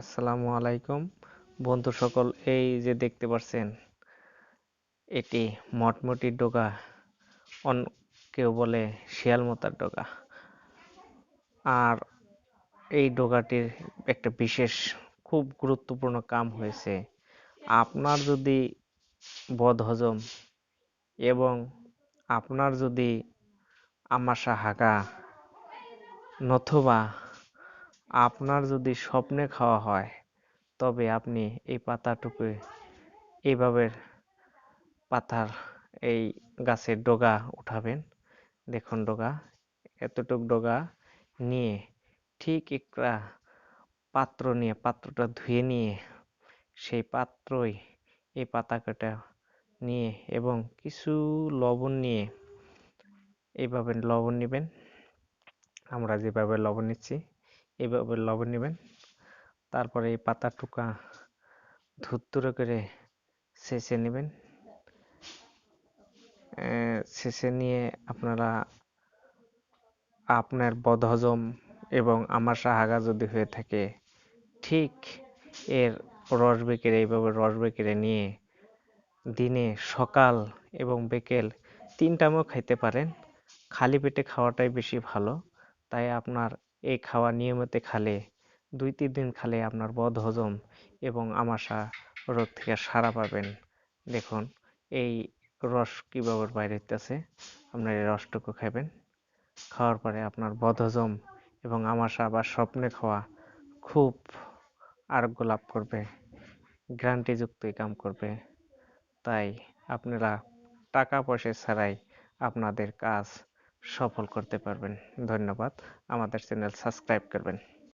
আসসালামু আলাইকুম বন্ধু সকল। এই যে দেখতে পাচ্ছেন, এটি মটমটির ডগা, কেউ বলে শিয়াল মাতার ডগা। আর এই ডগাটির একটা বিশেষ খুব গুরুত্বপূর্ণ কাম হয়েছে। আপনার যদি বদহজম এবং আপনার যদি আমাশা হাগা নথবা আপনার যদি স্বপ্নে খাওয়া হয়, তবে আপনি এই পাতাটুকু এইভাবে পাতার এই গাছের ডগা উঠাবেন। দেখুন ডগা, এতটুক ডগা নিয়ে ঠিক একটা পাত্র নিয়ে পাত্রটা ধুয়ে নিয়ে সেই পাত্রই এই পাতাকাটা নিয়ে এবং কিছু লবণ নিয়ে এইভাবে লবণ নেবেন। আমরা যেভাবে লবণ নিচ্ছি এইভাবে লবণ নেবেন। তারপরে এই পাতা টুকা ধুত্তুরে করে ছেঁচে নেবেন। ছেঁচে নিয়ে আপনারা আপনার বদহজম এবং আমাশা হাগা যদি হয়ে থাকে, ঠিক এর রস বেকেরে এইভাবে রস বেকেরে নিয়ে দিনে সকাল এবং বিকেল 3 টাইমও খাইতে পারেন। খালি পেটে খাওয়াটাই বেশি ভালো। তাই আপনার এই খাওয়া নিয়মিত খেলে 2-3 দিন খেলে আপনার বদহজম এবং আমাশা রোগ থেকে সাড়া পাবেন। দেখুন এই রস কীভাবে বাইরে হইতেছে। আপনার এই রসটুকু খাবেন। খাওয়ার পরে আপনার বদহজম এবং আমাশা বা স্বপ্নে খাওয়া খুব আরোগ্য লাভ করবে, গ্যারান্টিযুক্ত এই কাম করবে। তাই আপনারা টাকা পয়সা ছাড়াই আপনাদের কাজ সফল করতে পারবেন। ধন্যবাদ। আমাদের চ্যানেল সাবস্ক্রাইব করবেন।